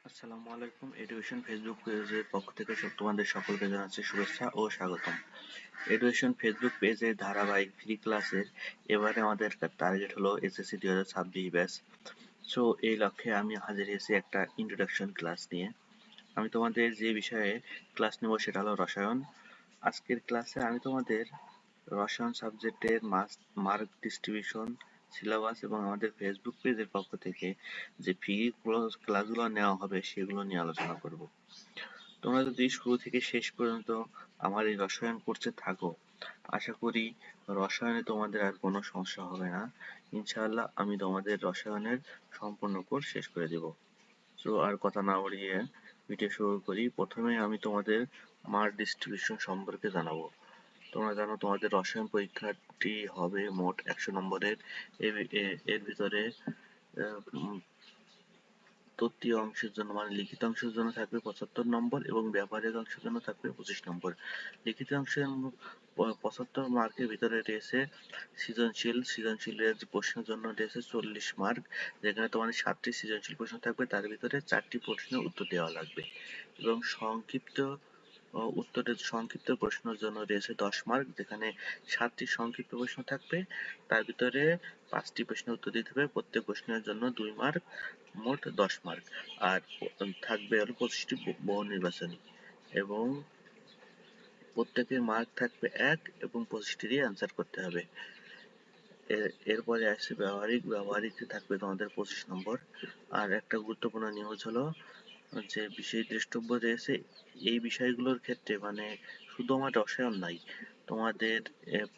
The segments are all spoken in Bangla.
আসসালামু আলাইকুম। এডুকেশন ফেসবুক পেজের পক্ষ থেকে তোমাদের সকলকে জানাচ্ছি শুভেচ্ছা ও স্বাগতম। এডুকেশন ফেসবুক পেজের ধারাবাহিক ফ্রি ক্লাসের এবারে আমাদের টার্গেট হলো এসএসসি 2026 ব্যাচ। সো এই লক্ষ্যে আমি হাজির হয়েছি একটা ইন্ট্রোডাকশন ক্লাস নিয়ে। আমি তোমাদের যে বিষয়ে ক্লাস নেব সেটা হলো রসায়ন। আজকের ক্লাসে আমি তোমাদের রসায়ন সাবজেক্টের মার্ক ডিস্ট্রিবিউশন, সিলেবাস এবং আমাদের ফেসবুক পেজের পক্ষ থেকে যে ফ্রি ক্লাসগুলো নেওয়া হবে সেগুলো নিয়ে আলোচনা করব। তোমরা যদি শুরু থেকে শেষ পর্যন্ত আমার এই রসায়ন কোর্সে থাকো, আশা করি রসায়নে তোমাদের আর কোনো সমস্যা হবে না। ইনশাআল্লাহ আমি তোমাদের রসায়নের সম্পূর্ণ কোর্স শেষ করে দেব। তো আর কথা না বাড়িয়ে ভিডিও শুরু করি। প্রথমে আমি তোমাদের মার্ক ডিস্ট্রিবিউশন সম্পর্কে জানাবো। তোমরা জানো তোমাদের রসায়ন পরীক্ষাটি হবে মোট 100 নম্বরের। এর ভিতরে তত্ত্বীয় অংশের জন্য মানে লিখিত অংশের জন্য থাকবে 75 নম্বর এবং ব্যবহারিক অংশের জন্য থাকবে 25 নম্বর। লিখিত অংশের 75 মার্কের ভিতরে রয়েছে সৃজনশীলের প্রশ্নের জন্য রয়েছে 40 মার্ক, যেখানে তোমাদের 7টি সৃজনশীল প্রশ্ন থাকবে, তার ভিতরে 4টি প্রশ্নের উত্তর দেওয়া লাগবে এবং সংক্ষিপ্ত প্রশ্নের জন্য রয়েছে 10 মার্ক, যেখানে 7টি সংক্ষিপ্ত প্রশ্ন থাকবে, তার ভিতরে 5টি প্রশ্নের উত্তর দিতে হবে, প্রত্যেক প্রশ্নের জন্য 2 মার্ক, মোট 10 মার্ক। আর থাকবে হলো 25টি বহু নির্বাচনী এবং প্রত্যেকের মার্ক থাকবে 1 এবং 25টি দিয়ে অ্যান্সার করতে হবে। এরপরে আসছে ব্যবহারিক থাকবে তোমাদের 25 নম্বর। আর একটা গুরুত্বপূর্ণ নিউজ হলো যে বিশেষ দ্রষ্টব্য রয়েছে এই বিষয়গুলোর ক্ষেত্রে, মানে শুধু আমার রসায়ন নাই, তোমাদের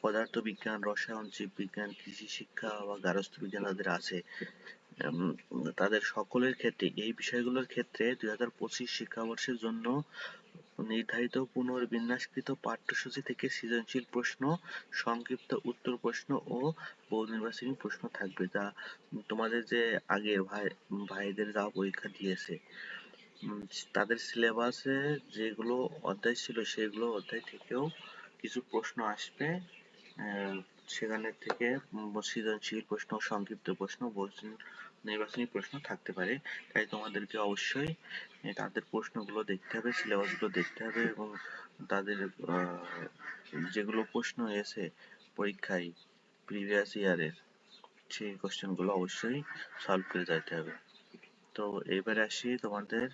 পদার্থবিজ্ঞান, রসায়ন, জীববিজ্ঞান, কৃষি শিক্ষা বা গার্হস্থ্য বিজ্ঞান যাদের আছে তাদের সকলের ক্ষেত্রে এই বিষয়গুলোর ক্ষেত্রে 2025 শিক্ষাবর্ষের জন্য নির্ধারিত পুনর্বিন্যাসকৃত পাঠ্যসূচি থেকে সৃজনশীল প্রশ্ন, সংক্ষিপ্ত উত্তর প্রশ্ন ও বহু নির্বাচনী প্রশ্ন থাকবে, যা তোমাদের যে আগের ভাইদের যা পরীক্ষা দিয়েছে তাদের সিলেবাসে যেগুলো অধ্যায় ছিল সেগুলো অধ্যায় থেকেও কিছু প্রশ্ন আসবে। সেখানে থেকে সৃজনশীল প্রশ্ন, সংক্ষিপ্ত প্রশ্ন, নির্বাচনী প্রশ্ন থাকতে পারে। তাই তোমাদেরকে অবশ্যই তাদের প্রশ্নগুলো দেখতে হবে, সিলেবাসগুলো দেখতে হবে এবং তাদের যেগুলো প্রশ্ন এসে পরীক্ষায় প্রিভিয়াস ইয়ারের সেই কোশ্চেনগুলো অবশ্যই সলভ করে যেতে হবে। তো এবার আসি তোমাদের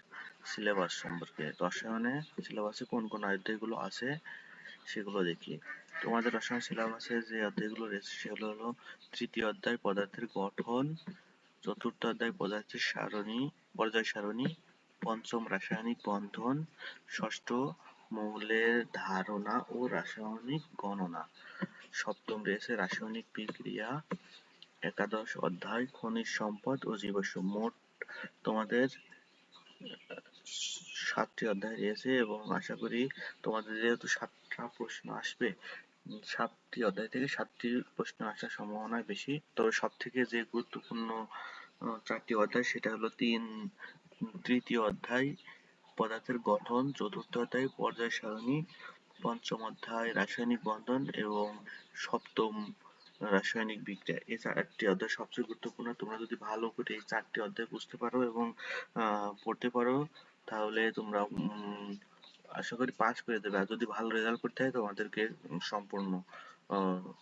সিলেবাস সম্পর্কে। রসায়নে সিলেবাসে কোন কোন অধ্যায়গুলো আছে সেগুলো দেখি। তোমাদের রসায়ন সিলেবাসে যে অধ্যায়গুলো রয়েছে সেগুলো হলো তৃতীয় অধ্যায় পদার্থের গঠন, চতুর্থ অধ্যায় পদার্থের পর্যায় সারণী, পঞ্চম রাসায়নিক বন্ধন, ষষ্ঠ মৌলের ধারণা ও রাসায়নিক গণনা, সপ্তম রয়েছে রাসায়নিক বিক্রিয়া, একাদশ অধ্যায় খনিজ সম্পদ ও জীবাশ্ম। মোট তোমাদের 7টি অধ্যায় রয়েছে এবং আশা করি তোমাদের যেহেতু 7টা প্রশ্ন আসবে, 7টি অধ্যায় থেকে 7টি প্রশ্ন আসার সম্ভাবনা বেশি। তবে সব থেকে যে গুরুত্বপূর্ণ 4টি অধ্যায় সেটা হলো তৃতীয় অধ্যায় পদার্থের গঠন, চতুর্থ অধ্যায় পর্যায় সারণী, পঞ্চম অধ্যায় রাসায়নিক বন্ধন এবং সপ্তম রাসায়নিক বিক্রিয়া। এই 4টি অধ্যায় সবচেয়ে গুরুত্বপূর্ণ। তোমরা যদি ভালো করে এই 4টি অধ্যায় বুঝতে পারো এবং পড়তে পারো তাহলে তোমরা আশা করি পাস করে দেবে। আর যদি ভালো রেজাল্ট করতে হয় তোমাদেরকে সম্পূর্ণ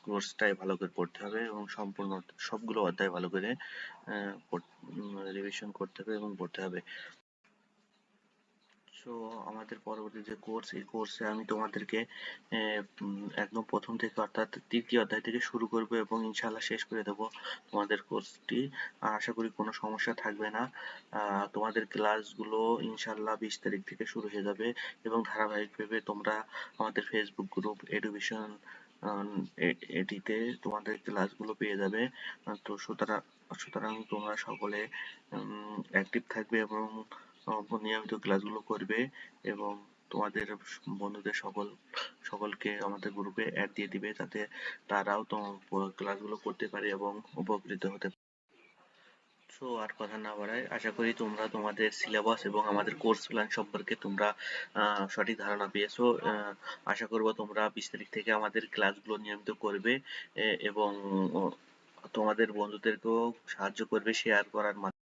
কোর্সটাই ভালো করে পড়তে হবে এবং সম্পূর্ণ সবগুলো অধ্যায় ভালো করে রিভিশন করতে হবে এবং পড়তে হবে। সো আমাদের পরবর্তী যে কোর্স, এই কোর্সে আমি তোমাদেরকে একদম প্রথম থেকে অর্থাৎ তৃতীয় অধ্যায় থেকে শুরু করব এবং ইনশাআল্লাহ শেষ করে দেব তোমাদের কোর্সটি। আশা করি কোনো সমস্যা থাকবে না। তোমাদের ক্লাসগুলো ইনশাআল্লাহ 20 তারিখ থেকে শুরু হয়ে যাবে এবং ধারাবাহিকভাবে তোমরা আমাদের ফেসবুক গ্রুপ এডুকেশন এটিতে তোমাদের ক্লাসগুলো পেয়ে যাবে। তো সুতরাং তোমরা সকলে অ্যাক্টিভ থাকবে এবং নিয়মিত ক্লাসগুলো করবে এবং তোমাদের বন্ধুদের সকলকে আমাদের গ্রুপে অ্যাড দিয়ে দিবে, যাতে তারাও ক্লাসগুলো করতে পারে এবং উপকৃত হতে পারে। সো আর কথা না বাড়াই, আশা করি তোমরা তোমাদের সিলেবাস এবং আমাদের কোর্স প্ল্যান সম্পর্কে তোমরা সঠিক ধারণা পেয়েছো। আশা করব তোমরা 20 তারিখ থেকে আমাদের ক্লাসগুলো নিয়মিত করবে এবং তোমাদের বন্ধুদেরকেও সাহায্য করবে শেয়ার করার মাধ্যমে।